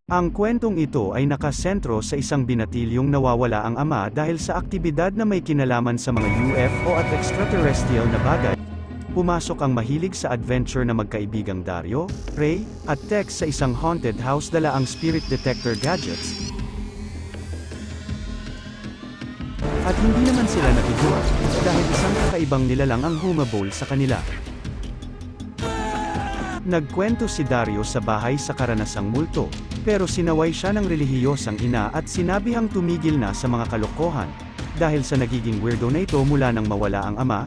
Ang kwentong ito ay nakasentro sa isang binatilyong nawawala ang ama dahil sa aktibidad na may kinalaman sa mga UFO at extraterrestrial na bagay. Pumasok ang mahilig sa adventure na magkaibigang Dario, Ray, at Tex sa isang haunted house dala ang spirit detector gadgets. At hindi naman sila natiguan, dahil isang kakaibang nilalang ang humabol sa kanila. Nagkwento si Dario sa bahay sa karanasang multo, pero sinaway siya ng relihiyosang ina at sinabihang tumigil na sa mga kalokohan, dahil sa nagiging weirdo na ito mula nang mawala ang ama.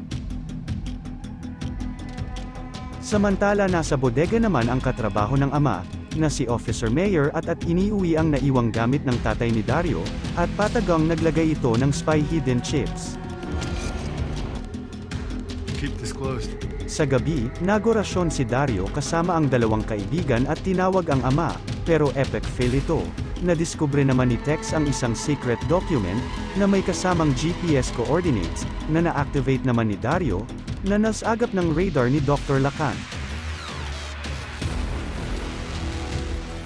Samantala nasa bodega naman ang katrabaho ng ama, na si Officer Mayer at iniuwi ang naiwang gamit ng tatay ni Dario, at patagang naglagay ito ng spy hidden chips. Keep this closed. Sa gabi, nagorasyon si Dario kasama ang dalawang kaibigan at tinawag ang ama, pero epic fail ito. Nadiskubre naman ni Tex ang isang secret document, na may kasamang GPS coordinates, na na-activate naman ni Dario, na nasagap ng radar ni Dr. Lacan.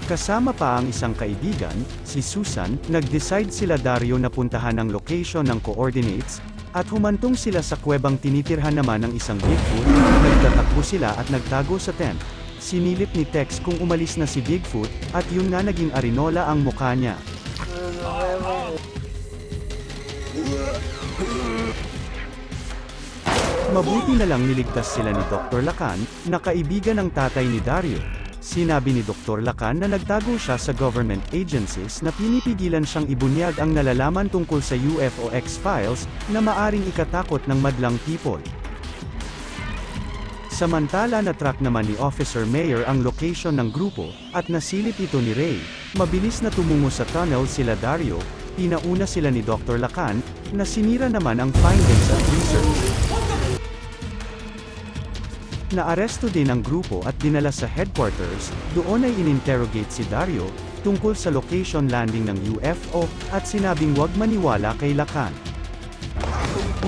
Kasama pa ang isang kaibigan, si Susan, nag-decide sila Dario na puntahan ang location ng coordinates, at humantong sila sa kuwebang tinitirhan naman ng isang Bigfoot. Nagtatakbo sila at nagtago sa tent. Sinilip ni Tex kung umalis na si Bigfoot, at yun nga naging arinola ang mukha niya. Mabuti na lang niligtas sila ni Dr. Lacan, na kaibigan ng tatay ni Dario. Sinabi ni Dr. Lacan na nagtago siya sa government agencies na pinipigilan siyang ibunyag ang nalalaman tungkol sa UFO X-Files, na maaring ikatakot ng madlang people. Samantala na-track naman ni Officer Mayer ang location ng grupo, at nasilip ito ni Ray. Mabilis na tumungo sa tunnel sila Dario, pinauna sila ni Dr. Lacan, na sinira naman ang findings at research. Naaresto din ang grupo at dinala sa headquarters, doon ay ininterrogate si Dario, tungkol sa location landing ng UFO, at sinabing wag maniwala kay Lacan.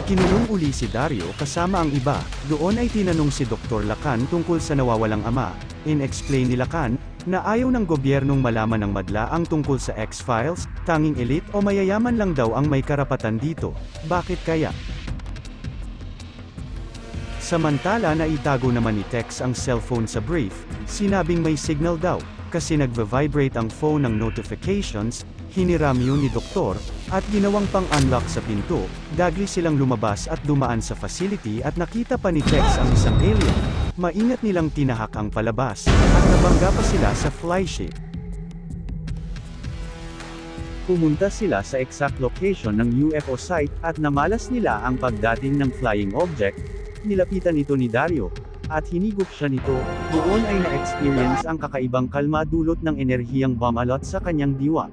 Ikinulong uli si Dario kasama ang iba, doon ay tinanong si Dr. Lacan tungkol sa nawawalang ama, in-explain ni Lacan, na ayaw ng gobyernong malaman ng madla ang tungkol sa X-Files, tanging elite o mayayaman lang daw ang may karapatan dito. Bakit kaya? Samantala naitago naman ni Tex ang cellphone sa brief, sinabing may signal daw, kasi nagva-vibrate ang phone ng notifications. Hiniram yun ni Doktor, at ginawang pang-unlock sa pinto. Dagli silang lumabas at dumaan sa facility at nakita pa ni Tex ang isang alien. Maingat nilang tinahak ang palabas, at nabangga pa sila sa flyship. Pumunta sila sa exact location ng UFO site, at namalas nila ang pagdating ng flying object. Nilapitan ito ni Dario, at hinigop siya nito. Doon ay na-experience ang kakaibang kalma dulot ng enerhiyang bumalot sa kanyang diwa.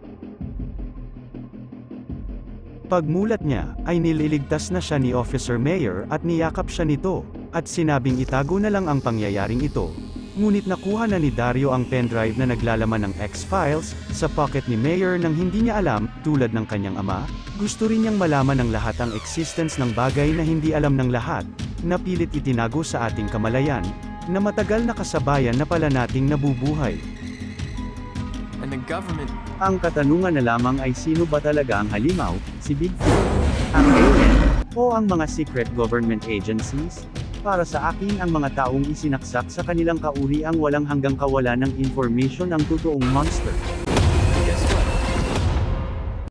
Pagmulat niya, ay nililigtas na siya ni Officer Mayer at niyakap siya nito, at sinabing itago na lang ang pangyayaring ito. Ngunit nakuha na ni Dario ang pendrive na naglalaman ng X-Files, sa pocket ni Mayer nang hindi niya alam, tulad ng kanyang ama. Gusto rin niyang malaman ng lahat ang existence ng bagay na hindi alam ng lahat, na pilit itinago sa ating kamalayan, na matagal na kasabayan na pala nating nabubuhay. And the government. Ang katanungan na lamang ay sino ba talaga ang halimaw, si Bigfoot, ang alien, o ang mga secret government agencies? Para sa akin ang mga taong isinaksak sa kanilang kauri ang walang hanggang kawalan ng information ang totoong monster.